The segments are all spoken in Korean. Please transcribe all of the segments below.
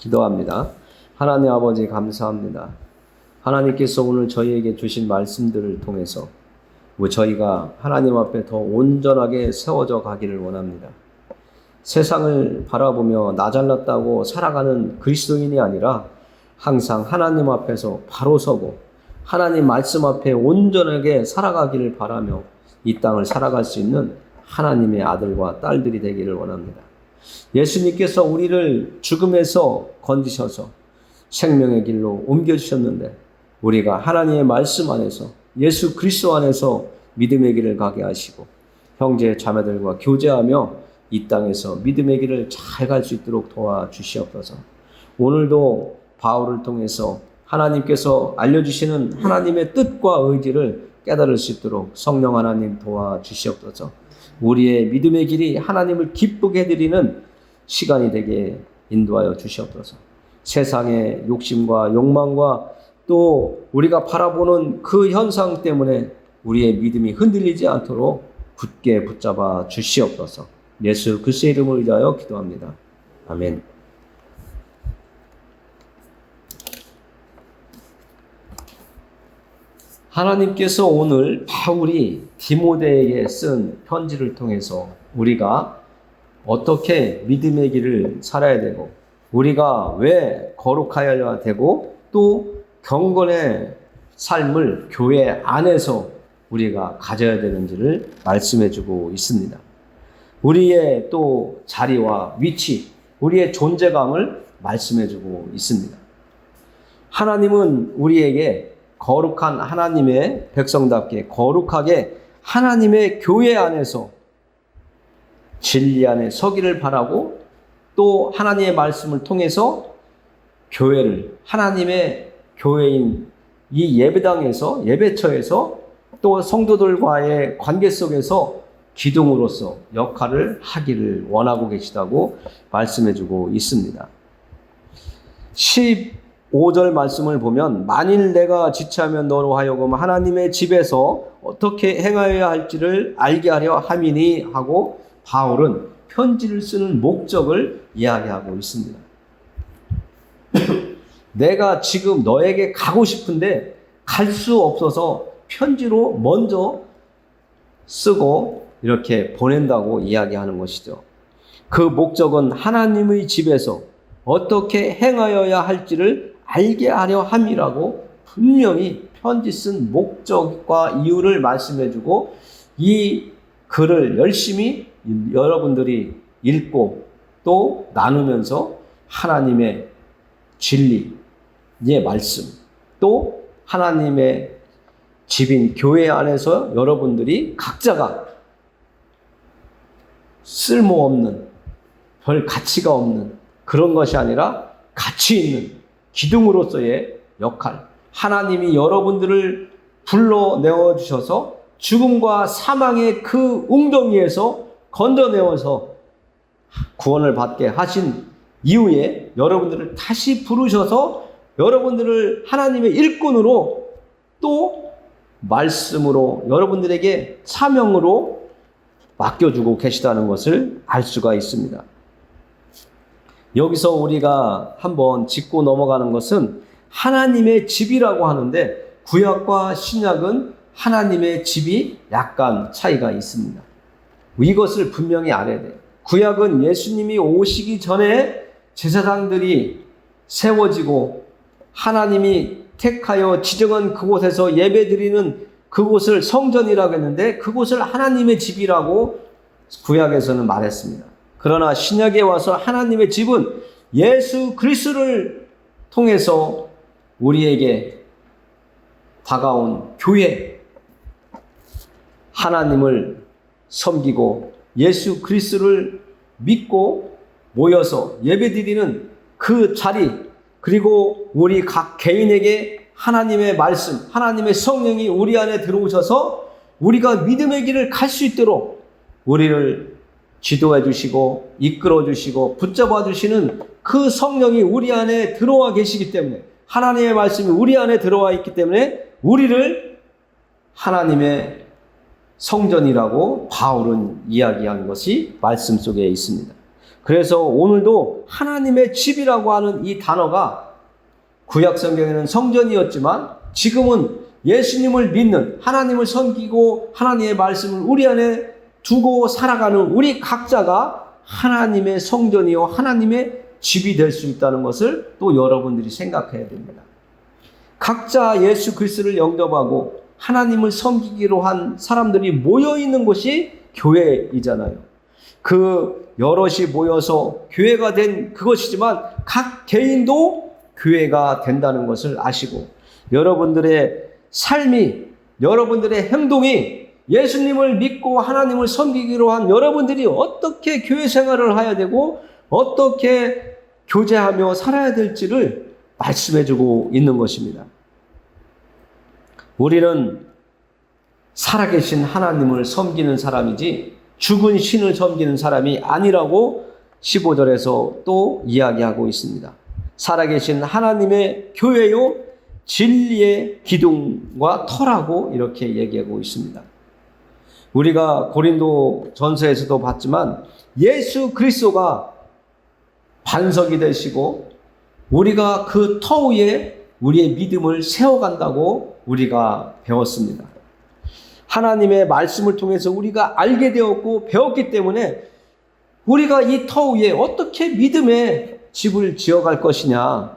기도합니다. 하나님 아버지 감사합니다. 하나님께서 오늘 저희에게 주신 말씀들을 통해서 저희가 하나님 앞에 더 온전하게 세워져 가기를 원합니다. 세상을 바라보며 나 잘났다고 살아가는 그리스도인이 아니라 항상 하나님 앞에서 바로 서고 하나님 말씀 앞에 온전하게 살아가기를 바라며 이 땅을 살아갈 수 있는 하나님의 아들과 딸들이 되기를 원합니다. 예수님께서 우리를 죽음에서 건지셔서 생명의 길로 옮겨주셨는데 우리가 하나님의 말씀 안에서 예수 그리스도 안에서 믿음의 길을 가게 하시고 형제 자매들과 교제하며 이 땅에서 믿음의 길을 잘 갈 수 있도록 도와주시옵소서. 오늘도 바울을 통해서 하나님께서 알려주시는 하나님의 뜻과 의지를 깨달을 수 있도록 성령 하나님 도와주시옵소서. 우리의 믿음의 길이 하나님을 기쁘게 해드리는 시간이 되게 인도하여 주시옵소서. 세상의 욕심과 욕망과 또 우리가 바라보는 그 현상 때문에 우리의 믿음이 흔들리지 않도록 굳게 붙잡아 주시옵소서. 예수 그리스도의 이름을 위하여 기도합니다. 아멘. 하나님께서 오늘 바울이 디모데에게 쓴 편지를 통해서 우리가 어떻게 믿음의 길을 살아야 되고 우리가 왜 거룩하여야 되고 또 경건의 삶을 교회 안에서 우리가 가져야 되는지를 말씀해 주고 있습니다. 우리의 또 자리와 위치, 우리의 존재감을 말씀해 주고 있습니다. 하나님은 우리에게 거룩한 하나님의 백성답게 거룩하게 하나님의 교회 안에서 진리 안에 서기를 바라고 또 하나님의 말씀을 통해서 교회를 하나님의 교회인 이 예배당에서 예배처에서 또 성도들과의 관계 속에서 기둥으로서 역할을 하기를 원하고 계시다고 말씀해주고 있습니다. 15절 말씀을 보면 만일 내가 지체하면 너로 하여금 하나님의 집에서 어떻게 행하여야 할지를 알게 하려 함이니 하고 바울은 편지를 쓰는 목적을 이야기하고 있습니다. 내가 지금 너에게 가고 싶은데 갈 수 없어서 편지로 먼저 쓰고 이렇게 보낸다고 이야기하는 것이죠. 그 목적은 하나님의 집에서 어떻게 행하여야 할지를 알게 하려 함이라고 분명히 편지 쓴 목적과 이유를 말씀해주고 이 글을 열심히 여러분들이 읽고 또 나누면서 하나님의 진리의 말씀 또 하나님의 집인 교회 안에서 여러분들이 각자가 쓸모없는 별 가치가 없는 그런 것이 아니라 가치 있는 기둥으로서의 역할, 하나님이 여러분들을 불러내어 주셔서 죽음과 사망의 그 웅덩이에서 건져내어서 구원을 받게 하신 이후에 여러분들을 다시 부르셔서 여러분들을 하나님의 일꾼으로 또 말씀으로 여러분들에게 사명으로 맡겨주고 계시다는 것을 알 수가 있습니다. 여기서 우리가 한번 짚고 넘어가는 것은 하나님의 집이라고 하는데 구약과 신약은 하나님의 집이 약간 차이가 있습니다. 이것을 분명히 알아야 돼요. 구약은 예수님이 오시기 전에 제사장들이 세워지고 하나님이 택하여 지정한 그곳에서 예배드리는 그곳을 성전이라고 했는데 그곳을 하나님의 집이라고 구약에서는 말했습니다. 그러나 신약에 와서 하나님의 집은 예수 그리스도를 통해서 우리에게 다가온 교회, 하나님을 섬기고 예수 그리스도를 믿고 모여서 예배드리는 그 자리, 그리고 우리 각 개인에게 하나님의 말씀, 하나님의 성령이 우리 안에 들어오셔서 우리가 믿음의 길을 갈 수 있도록 우리를 지도해 주시고 이끌어 주시고 붙잡아 주시는 그 성령이 우리 안에 들어와 계시기 때문에 하나님의 말씀이 우리 안에 들어와 있기 때문에 우리를 하나님의 성전이라고 바울은 이야기한 것이 말씀 속에 있습니다. 그래서 오늘도 하나님의 집이라고 하는 이 단어가 구약 성경에는 성전이었지만 지금은 예수님을 믿는, 하나님을 섬기고 하나님의 말씀을 우리 안에 두고 살아가는 우리 각자가 하나님의 성전이요 하나님의 집이 될 수 있다는 것을 또 여러분들이 생각해야 됩니다. 각자 예수 그리스도를 영접하고 하나님을 섬기기로 한 사람들이 모여 있는 곳이 교회이잖아요. 그 여럿이 모여서 교회가 된 그것이지만 각 개인도 교회가 된다는 것을 아시고 여러분들의 삶이, 여러분들의 행동이 예수님을 믿고 하나님을 섬기기로 한 여러분들이 어떻게 교회 생활을 해야 되고 어떻게 교제하며 살아야 될지를 말씀해주고 있는 것입니다. 우리는 살아계신 하나님을 섬기는 사람이지 죽은 신을 섬기는 사람이 아니라고 15절에서 또 이야기하고 있습니다. 살아계신 하나님의 교회요 진리의 기둥과 터라고 이렇게 얘기하고 있습니다. 우리가 고린도 전서에서도 봤지만 예수 그리스도가 반석이 되시고 우리가 그 터 위에 우리의 믿음을 세워간다고 우리가 배웠습니다. 하나님의 말씀을 통해서 우리가 알게 되었고 배웠기 때문에 우리가 이 터 위에 어떻게 믿음의 집을 지어갈 것이냐,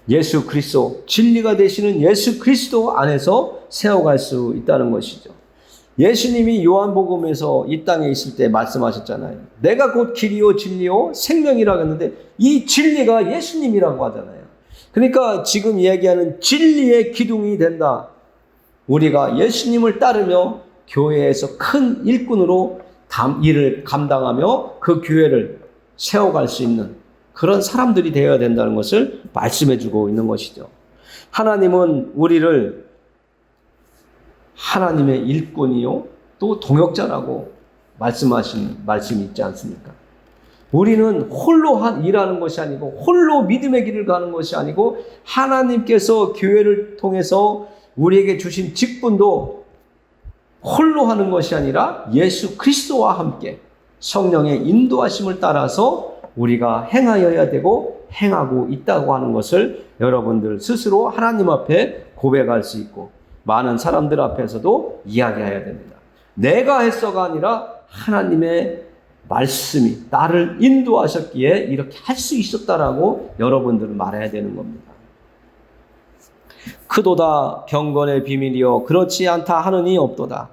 예수 그리스도, 진리가 되시는 예수 그리스도 안에서 세워갈 수 있다는 것이죠. 예수님이 요한복음에서 이 땅에 있을 때 말씀하셨잖아요. 내가 곧 길이요 진리요 생명이라고 했는데 이 진리가 예수님이라고 하잖아요. 그러니까 지금 이야기하는 진리의 기둥이 된다. 우리가 예수님을 따르며 교회에서 큰 일꾼으로 일을 감당하며 그 교회를 세워갈 수 있는 그런 사람들이 되어야 된다는 것을 말씀해주고 있는 것이죠. 하나님은 우리를 하나님의 일꾼이요 또 동역자라고 말씀하신 말씀이 있지 않습니까? 우리는 홀로 일하는 것이 아니고 홀로 믿음의 길을 가는 것이 아니고 하나님께서 교회를 통해서 우리에게 주신 직분도 홀로 하는 것이 아니라 예수 그리스도와 함께 성령의 인도하심을 따라서 우리가 행하여야 되고 행하고 있다고 하는 것을 여러분들 스스로 하나님 앞에 고백할 수 있고 많은 사람들 앞에서도 이야기해야 됩니다. 내가 했어가 아니라 하나님의 말씀이 나를 인도하셨기에 이렇게 할 수 있었다라고 여러분들은 말해야 되는 겁니다. 크도다 경건의 비밀이요 그렇지 않다 하느니 없도다.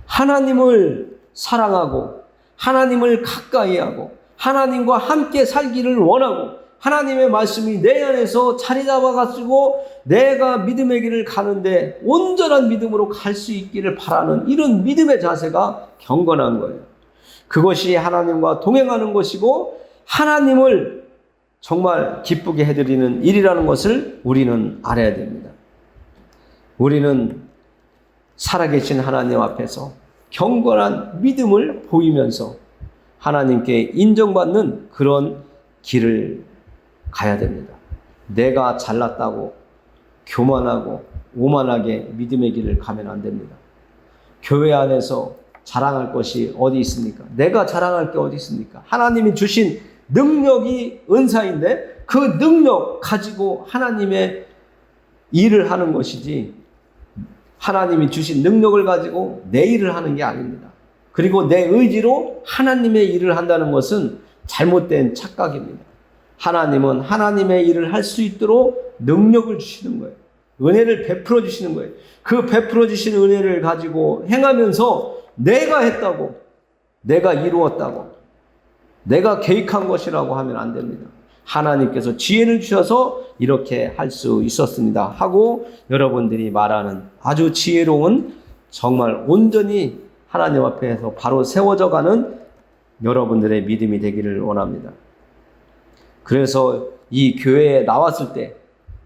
하나님을 사랑하고 하나님을 가까이 하고 하나님과 함께 살기를 원하고 하나님의 말씀이 내 안에서 자리 잡아가지고 내가 믿음의 길을 가는데 온전한 믿음으로 갈 수 있기를 바라는 이런 믿음의 자세가 경건한 거예요. 그것이 하나님과 동행하는 것이고 하나님을 정말 기쁘게 해드리는 일이라는 것을 우리는 알아야 됩니다. 우리는 살아계신 하나님 앞에서 경건한 믿음을 보이면서 하나님께 인정받는 그런 길을 가야 됩니다. 내가 잘났다고 교만하고 오만하게 믿음의 길을 가면 안 됩니다. 교회 안에서 자랑할 것이 어디 있습니까? 내가 자랑할 게 어디 있습니까? 하나님이 주신 능력이 은사인데 그 능력 가지고 하나님의 일을 하는 것이지 하나님이 주신 능력을 가지고 내 일을 하는 게 아닙니다. 그리고 내 의지로 하나님의 일을 한다는 것은 잘못된 착각입니다. 하나님은 하나님의 일을 할 수 있도록 능력을 주시는 거예요. 은혜를 베풀어 주시는 거예요. 그 베풀어 주신 은혜를 가지고 행하면서 내가 했다고, 내가 이루었다고, 내가 계획한 것이라고 하면 안 됩니다. 하나님께서 지혜를 주셔서 이렇게 할 수 있었습니다 하고 여러분들이 말하는 아주 지혜로운 정말 온전히 하나님 앞에서 바로 세워져 가는 여러분들의 믿음이 되기를 원합니다. 그래서 이 교회에 나왔을 때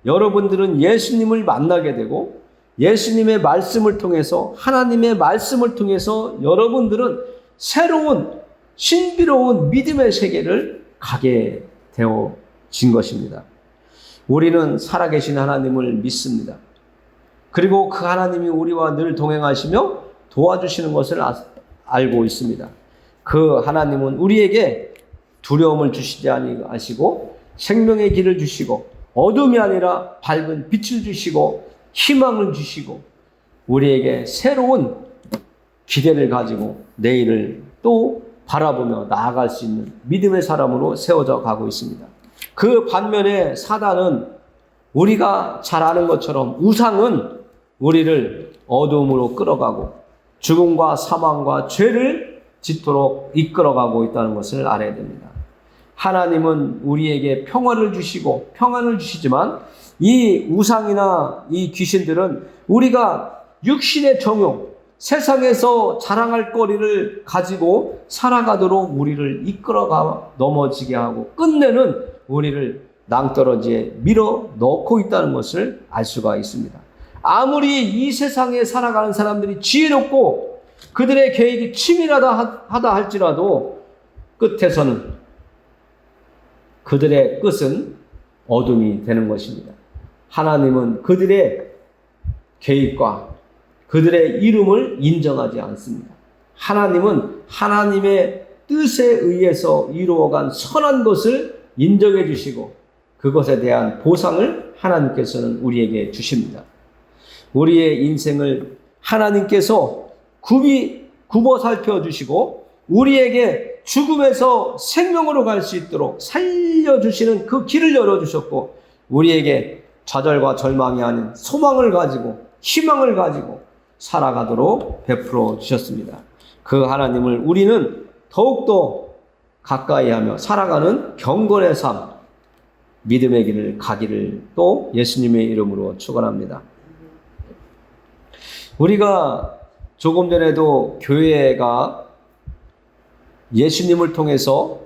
여러분들은 예수님을 만나게 되고 예수님의 말씀을 통해서 하나님의 말씀을 통해서 여러분들은 새로운 신비로운 믿음의 세계를 가게 되어진 것입니다. 우리는 살아계신 하나님을 믿습니다. 그리고 그 하나님이 우리와 늘 동행하시며 도와주시는 것을 알고 있습니다. 그 하나님은 우리에게 두려움을 주시지 아니하시고 생명의 길을 주시고 어둠이 아니라 밝은 빛을 주시고 희망을 주시고 우리에게 새로운 기대를 가지고 내일을 또 바라보며 나아갈 수 있는 믿음의 사람으로 세워져 가고 있습니다. 그 반면에 사단은 우리가 잘 아는 것처럼 우상은 우리를 어둠으로 끌어가고 죽음과 사망과 죄를 짓도록 이끌어가고 있다는 것을 알아야 됩니다. 하나님은 우리에게 평화를 주시고 평안을 주시지만 이 우상이나 이 귀신들은 우리가 육신의 정욕, 세상에서 자랑할 거리를 가지고 살아가도록 우리를 이끌어가 넘어지게 하고 끝내는 우리를 낭떠러지에 밀어 넣고 있다는 것을 알 수가 있습니다. 아무리 이 세상에 살아가는 사람들이 지혜롭고 그들의 계획이 치밀하다 할지라도 끝에서는 그들의 끝은 어둠이 되는 것입니다. 하나님은 그들의 계획과 그들의 이름을 인정하지 않습니다. 하나님은 하나님의 뜻에 의해서 이루어간 선한 것을 인정해 주시고 그것에 대한 보상을 하나님께서는 우리에게 주십니다. 우리의 인생을 하나님께서 굽어 살펴주시고 우리에게 죽음에서 생명으로 갈 수 있도록 살려주시는 그 길을 열어주셨고 우리에게 좌절과 절망이 아닌 소망을 가지고 희망을 가지고 살아가도록 베풀어 주셨습니다. 그 하나님을 우리는 더욱더 가까이 하며 살아가는 경건의 삶, 믿음의 길을 가기를 또 예수님의 이름으로 축원합니다. 우리가 조금 전에도 교회가 예수님을 통해서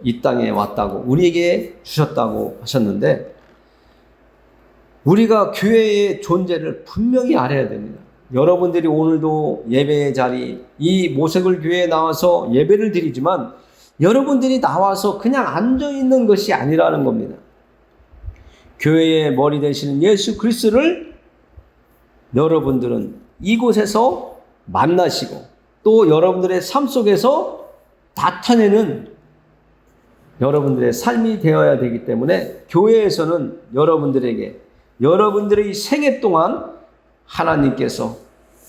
이 땅에 왔다고 우리에게 주셨다고 하셨는데 우리가 교회의 존재를 분명히 알아야 됩니다. 여러분들이 오늘도 예배의 자리, 이 모색을 교회에 나와서 예배를 드리지만 여러분들이 나와서 그냥 앉아있는 것이 아니라는 겁니다. 교회의 머리 되시는 예수 그리스도를 여러분들은 이곳에서 만나시고 또 여러분들의 삶 속에서 나타내는 여러분들의 삶이 되어야 되기 때문에 교회에서는 여러분들에게 여러분들의 생애 동안 하나님께서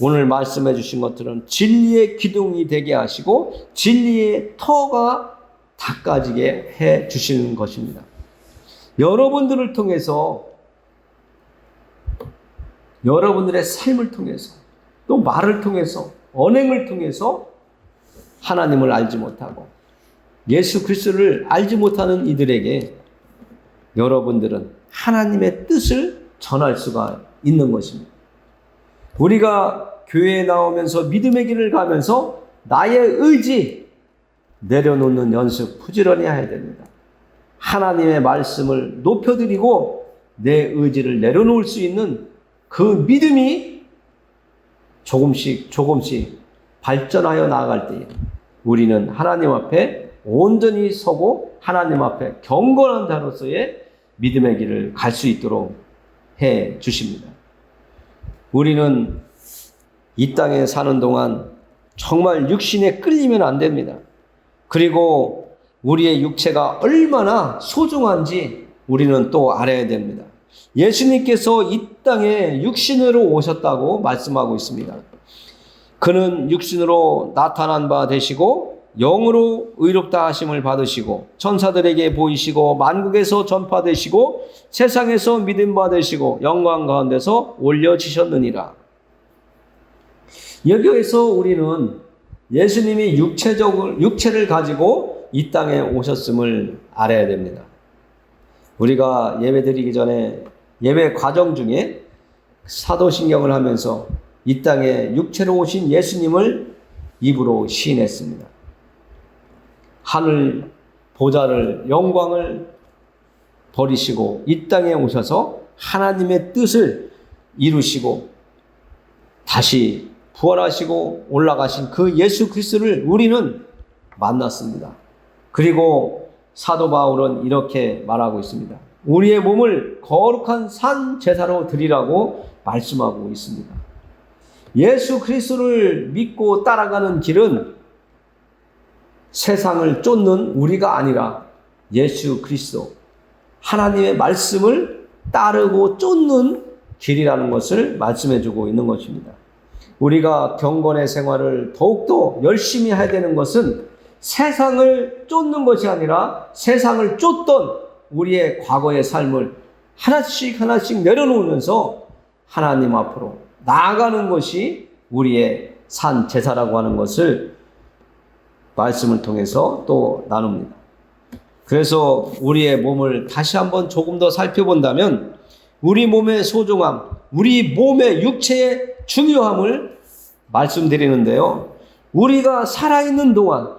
오늘 말씀해 주신 것들은 진리의 기둥이 되게 하시고 진리의 터가 닦아지게 해 주시는 것입니다. 여러분들을 통해서 여러분들의 삶을 통해서 또 말을 통해서 언행을 통해서 하나님을 알지 못하고 예수 그리스도를 알지 못하는 이들에게 여러분들은 하나님의 뜻을 전할 수가 있는 것입니다. 우리가 교회에 나오면서 믿음의 길을 가면서 나의 의지 내려놓는 연습 부지런히 해야 됩니다. 하나님의 말씀을 높여드리고 내 의지를 내려놓을 수 있는 그 믿음이 조금씩 발전하여 나아갈 때에 우리는 하나님 앞에 온전히 서고 하나님 앞에 경건한 자로서의 믿음의 길을 갈 수 있도록 해 주십니다. 우리는 이 땅에 사는 동안 정말 육신에 끌리면 안 됩니다. 그리고 우리의 육체가 얼마나 소중한지 우리는 또 알아야 됩니다. 예수님께서 이 땅에 육신으로 오셨다고 말씀하고 있습니다. 그는 육신으로 나타난 바 되시고 영으로 의롭다 하심을 받으시고 천사들에게 보이시고 만국에서 전파되시고 세상에서 믿음 받으시고 영광 가운데서 올려지셨느니라. 여기에서 우리는 예수님이 육체를 가지고 이 땅에 오셨음을 알아야 됩니다. 우리가 예배 드리기 전에 예배 과정 중에 사도신경을 하면서 이 땅에 육체로 오신 예수님을 입으로 시인했습니다. 하늘 보좌를 영광을 버리시고 이 땅에 오셔서 하나님의 뜻을 이루시고 다시 부활하시고 올라가신 그 예수 그리스도를 우리는 만났습니다. 그리고 사도 바울은 이렇게 말하고 있습니다. 우리의 몸을 거룩한 산 제사로 드리라고 말씀하고 있습니다. 예수 그리스도를 믿고 따라가는 길은 세상을 쫓는 우리가 아니라 예수 그리스도 하나님의 말씀을 따르고 쫓는 길이라는 것을 말씀해 주고 있는 것입니다. 우리가 경건의 생활을 더욱더 열심히 해야 되는 것은 세상을 쫓는 것이 아니라 세상을 쫓던 우리의 과거의 삶을 하나씩 하나씩 내려놓으면서 하나님 앞으로 나아가는 것이 우리의 산 제사라고 하는 것을 말씀을 통해서 또 나눕니다. 그래서 우리의 몸을 다시 한번 조금 더 살펴본다면 우리 몸의 소중함, 우리 몸의 육체의 중요함을 말씀드리는데요. 우리가 살아있는 동안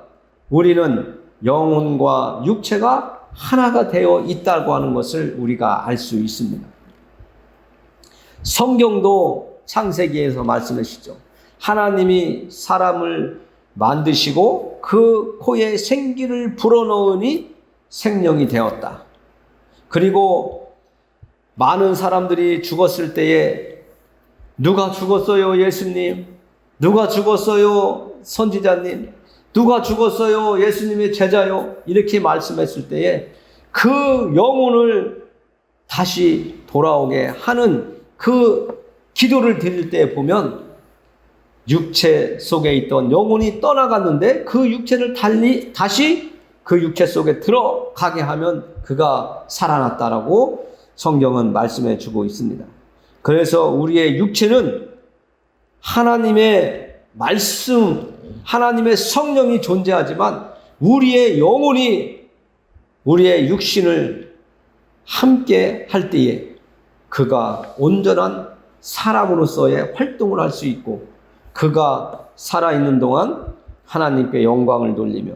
우리는 영혼과 육체가 하나가 되어 있다고 하는 것을 우리가 알 수 있습니다. 성경도 창세기에서 말씀하시죠. 하나님이 사람을 만드시고 그 코에 생기를 불어넣으니 생명이 되었다. 그리고 많은 사람들이 죽었을 때에 누가 죽었어요, 예수님? 누가 죽었어요, 선지자님? 누가 죽었어요, 예수님의 제자요? 이렇게 말씀했을 때에 그 영혼을 다시 돌아오게 하는 그 기도를 드릴 때 보면 육체 속에 있던 영혼이 떠나갔는데 그 육체를 다시 그 육체 속에 들어가게 하면 그가 살아났다라고 성경은 말씀해 주고 있습니다. 그래서 우리의 육체는 하나님의 말씀, 하나님의 성령이 존재하지만 우리의 영혼이 우리의 육신을 함께 할 때에 그가 온전한 사람으로서의 활동을 할 수 있고 그가 살아있는 동안 하나님께 영광을 돌리며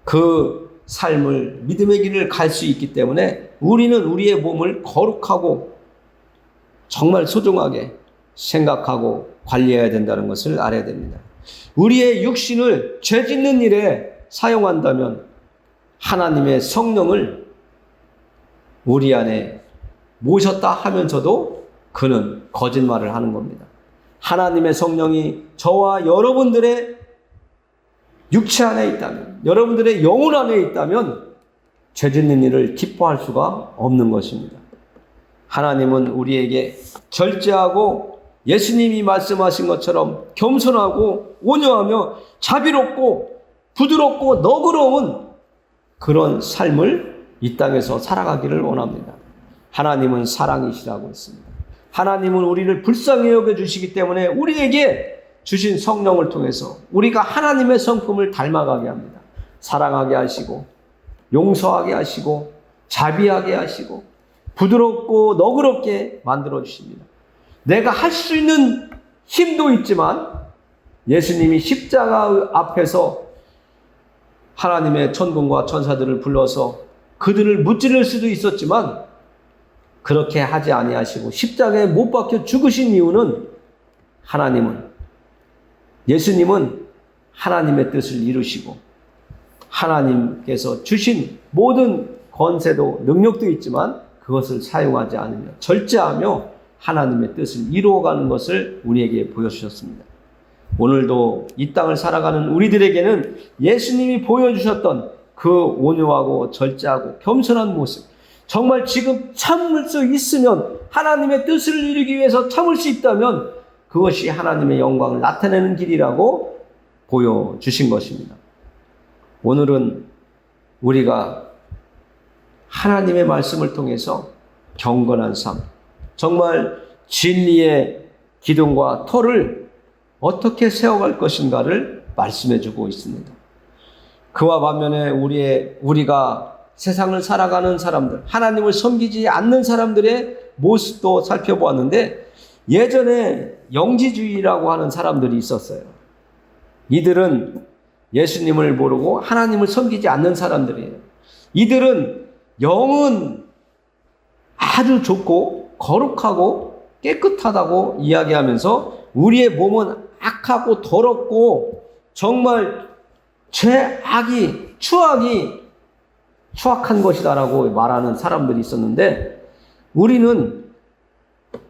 그 삶을 믿음의 길을 갈 수 있기 때문에 우리는 우리의 몸을 거룩하고 정말 소중하게 생각하고 관리해야 된다는 것을 알아야 됩니다. 우리의 육신을 죄 짓는 일에 사용한다면 하나님의 성령을 우리 안에 모셨다 하면서도 그는 거짓말을 하는 겁니다. 하나님의 성령이 저와 여러분들의 육체 안에 있다면, 여러분들의 영혼 안에 있다면 죄 짓는 일을 기뻐할 수가 없는 것입니다. 하나님은 우리에게 절제하고 예수님이 말씀하신 것처럼 겸손하고 온유하며 자비롭고 부드럽고 너그러운 그런 삶을 이 땅에서 살아가기를 원합니다. 하나님은 사랑이시라고 했습니다. 하나님은 우리를 불쌍히 여겨주시기 때문에 우리에게 주신 성령을 통해서 우리가 하나님의 성품을 닮아가게 합니다. 사랑하게 하시고 용서하게 하시고 자비하게 하시고 부드럽고 너그럽게 만들어 주십니다. 내가 할 수 있는 힘도 있지만 예수님이 십자가 앞에서 하나님의 천군과 천사들을 불러서 그들을 무찌를 수도 있었지만 그렇게 하지 아니하시고 십자가에 못 박혀 죽으신 이유는 예수님은 하나님의 뜻을 이루시고 하나님께서 주신 모든 권세도 능력도 있지만 그것을 사용하지 않으며 절제하며 하나님의 뜻을 이루어가는 것을 우리에게 보여주셨습니다. 오늘도 이 땅을 살아가는 우리들에게는 예수님이 보여주셨던 그 온유하고 절제하고 겸손한 모습, 정말 지금 참을 수 있으면 하나님의 뜻을 이루기 위해서 참을 수 있다면 그것이 하나님의 영광을 나타내는 길이라고 보여주신 것입니다. 오늘은 우리가 하나님의 말씀을 통해서 경건한 삶, 정말 진리의 기둥과 터를 어떻게 세워갈 것인가를 말씀해 주고 있습니다. 그와 반면에 우리가 세상을 살아가는 사람들, 하나님을 섬기지 않는 사람들의 모습도 살펴보았는데 예전에 영지주의라고 하는 사람들이 있었어요. 이들은 예수님을 모르고 하나님을 섬기지 않는 사람들이에요. 이들은 영은 아주 좋고 거룩하고 깨끗하다고 이야기하면서 우리의 몸은 악하고 더럽고 정말 추악한 것이다라고 말하는 사람들이 있었는데 우리는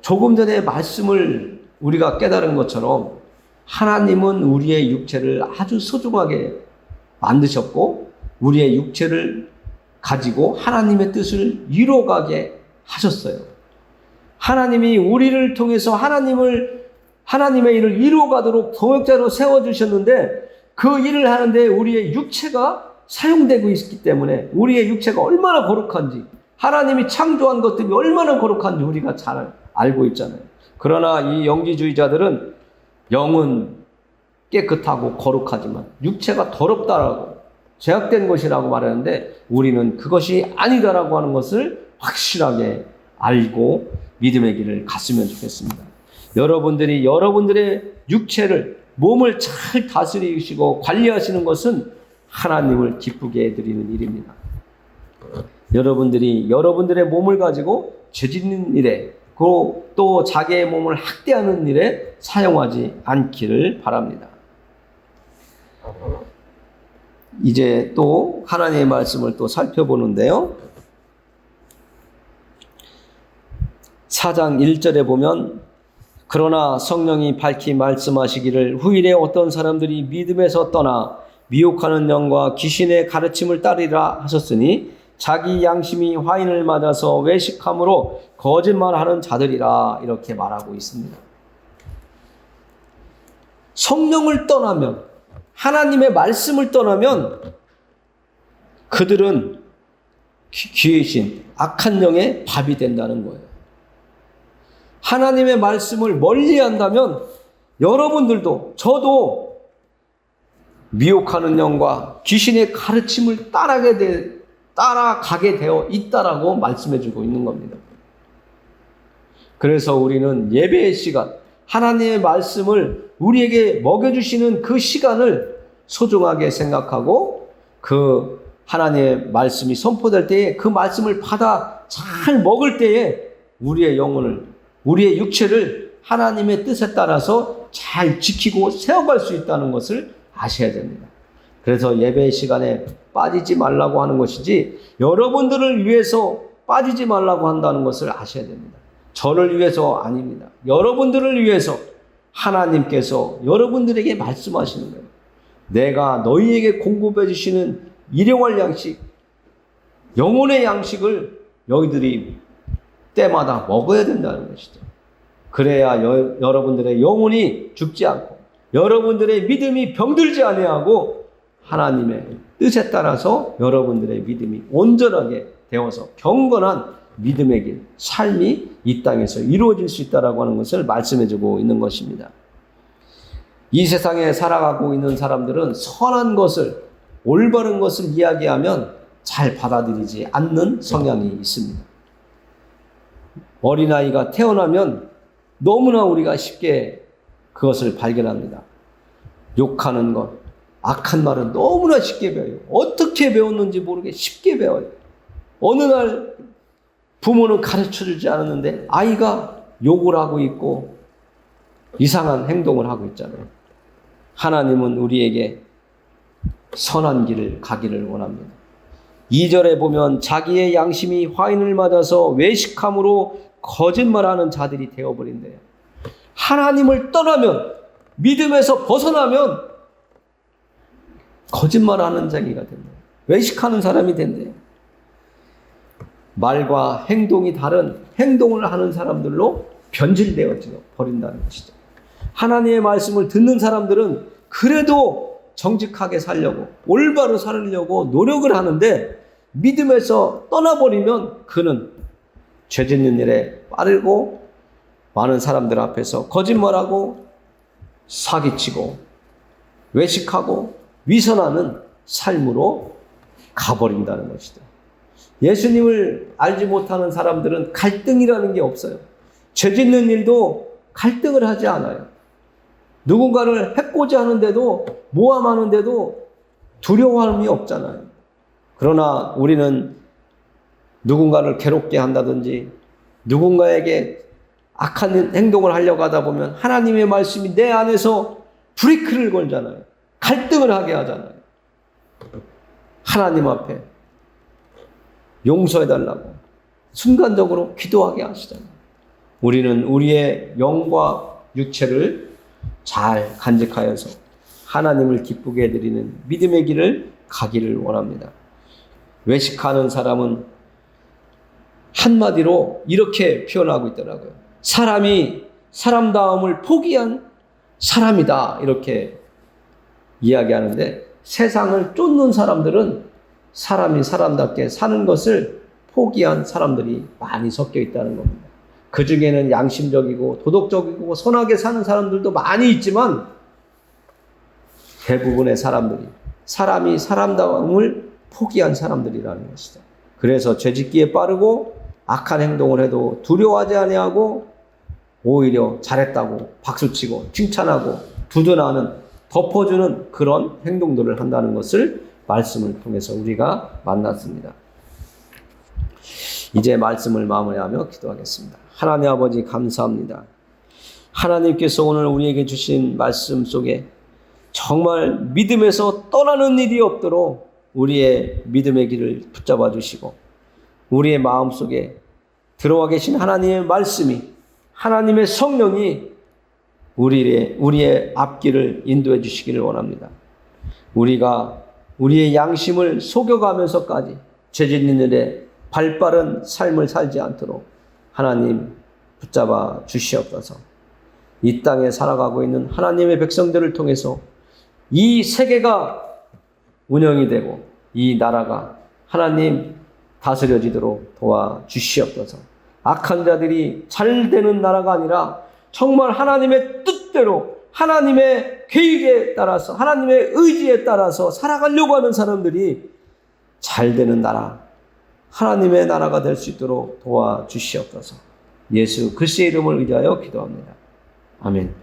조금 전에 말씀을 우리가 깨달은 것처럼 하나님은 우리의 육체를 아주 소중하게 만드셨고 우리의 육체를 가지고 하나님의 뜻을 이루어가게 하셨어요. 하나님이 우리를 통해서 하나님의 일을 이루어가도록 동역자로 세워주셨는데 그 일을 하는데 우리의 육체가 사용되고 있기 때문에 우리의 육체가 얼마나 거룩한지, 하나님이 창조한 것들이 얼마나 거룩한지 우리가 잘 알고 있잖아요. 그러나 이 영지주의자들은 영은 깨끗하고 거룩하지만 육체가 더럽다라고, 죄악된 것이라고 말하는데 우리는 그것이 아니다라고 하는 것을 확실하게 알고 믿음의 길을 갔으면 좋겠습니다. 여러분들이 여러분들의 육체를, 몸을 잘 다스리시고 관리하시는 것은 하나님을 기쁘게 해드리는 일입니다. 여러분들이 여러분들의 몸을 가지고 죄짓는 일에, 또 자기의 몸을 학대하는 일에 사용하지 않기를 바랍니다. 이제 또 하나님의 말씀을 또 살펴보는데요. 4장 1절에 보면 그러나 성령이 밝히 말씀하시기를 후일에 어떤 사람들이 믿음에서 떠나 미혹하는 영과 귀신의 가르침을 따르리라 하셨으니 자기 양심이 화인을 맞아서 외식함으로 거짓말하는 자들이라 이렇게 말하고 있습니다. 성령을 떠나면, 하나님의 말씀을 떠나면 그들은 귀신, 악한 영의 밥이 된다는 거예요. 하나님의 말씀을 멀리한다면 여러분들도 저도 미혹하는 영과 귀신의 가르침을 따라가게 되어 있다라고 말씀해주고 있는 겁니다. 그래서 우리는 예배의 시간, 하나님의 말씀을 우리에게 먹여주시는 그 시간을 소중하게 생각하고 그 하나님의 말씀이 선포될 때에 그 말씀을 받아 잘 먹을 때에 우리의 영혼을, 우리의 육체를 하나님의 뜻에 따라서 잘 지키고 세워갈 수 있다는 것을 아셔야 됩니다. 그래서 예배 시간에 빠지지 말라고 하는 것이지 여러분들을 위해서 빠지지 말라고 한다는 것을 아셔야 됩니다. 저를 위해서 아닙니다. 여러분들을 위해서 하나님께서 여러분들에게 말씀하시는 거예요. 내가 너희에게 공급해 주시는 일용할 양식, 영혼의 양식을 너희들이 때마다 먹어야 된다는 것이죠. 그래야 여러분들의 영혼이 죽지 않고 여러분들의 믿음이 병들지 아니하고 하나님의 뜻에 따라서 여러분들의 믿음이 온전하게 되어서 경건한 믿음의 길, 삶이 이 땅에서 이루어질 수 있다라고 하는 것을 말씀해주고 있는 것입니다. 이 세상에 살아가고 있는 사람들은 선한 것을, 올바른 것을 이야기하면 잘 받아들이지 않는 성향이 있습니다. 어린아이가 태어나면 너무나 우리가 쉽게 그것을 발견합니다. 욕하는 것, 악한 말은 너무나 쉽게 배워요. 어떻게 배웠는지 모르게 쉽게 배워요. 어느 날 부모는 가르쳐주지 않았는데 아이가 욕을 하고 있고 이상한 행동을 하고 있잖아요. 하나님은 우리에게 선한 길을 가기를 원합니다. 2절에 보면 자기의 양심이 화인을 맞아서 외식함으로 거짓말하는 자들이 되어버린대요. 하나님을 떠나면, 믿음에서 벗어나면 거짓말하는 자기가 된대요. 외식하는 사람이 된대요. 말과 행동이 다른 행동을 하는 사람들로 변질되어져 버린다는 것이죠. 하나님의 말씀을 듣는 사람들은 그래도 정직하게 살려고, 올바로 살려고 노력을 하는데 믿음에서 떠나버리면 그는 죄 짓는 일에 빠르고 많은 사람들 앞에서 거짓말하고 사기치고 외식하고 위선하는 삶으로 가버린다는 것이죠. 예수님을 알지 못하는 사람들은 갈등이라는 게 없어요. 죄 짓는 일도 갈등을 하지 않아요. 누군가를 해코지 하는데도, 모함하는데도 두려움이 없잖아요. 그러나 우리는 누군가를 괴롭게 한다든지 누군가에게 악한 행동을 하려고 하다 보면 하나님의 말씀이 내 안에서 브레이크를 걸잖아요. 갈등을 하게 하잖아요. 하나님 앞에 용서해달라고 순간적으로 기도하게 하시잖아요. 우리는 우리의 영과 육체를 잘 간직하여서 하나님을 기쁘게 해드리는 믿음의 길을 가기를 원합니다. 외식하는 사람은 한마디로 이렇게 표현하고 있더라고요. 사람이 사람다움을 포기한 사람이다, 이렇게 이야기하는데, 세상을 쫓는 사람들은 사람이 사람답게 사는 것을 포기한 사람들이 많이 섞여 있다는 겁니다. 그 중에는 양심적이고 도덕적이고 선하게 사는 사람들도 많이 있지만, 대부분의 사람들이 사람이 사람다움을 포기한 사람들이라는 것이죠. 그래서 죄짓기에 빠르고 악한 행동을 해도 두려워하지 아니하고 오히려 잘했다고 박수치고 칭찬하고 두둔하는, 덮어주는 그런 행동들을 한다는 것을 말씀을 통해서 우리가 만났습니다. 이제 말씀을 마무리하며 기도하겠습니다. 하나님 아버지, 감사합니다. 하나님께서 오늘 우리에게 주신 말씀 속에 정말 믿음에서 떠나는 일이 없도록 우리의 믿음의 길을 붙잡아 주시고, 우리의 마음속에 들어와 계신 하나님의 말씀이, 하나님의 성령이 우리의 앞길을 인도해 주시기를 원합니다. 우리가 우리의 양심을 속여가면서까지 죄짓는 일에 발빠른 삶을 살지 않도록 하나님 붙잡아 주시옵소서. 이 땅에 살아가고 있는 하나님의 백성들을 통해서 이 세계가 운영이 되고 이 나라가 하나님 다스려지도록 도와주시옵소서. 악한 자들이 잘 되는 나라가 아니라 정말 하나님의 뜻대로, 하나님의 계획에 따라서, 하나님의 의지에 따라서 살아가려고 하는 사람들이 잘 되는 나라, 하나님의 나라가 될 수 있도록 도와주시옵소서. 예수 그리스도의 이름을 의지하여 기도합니다. 아멘.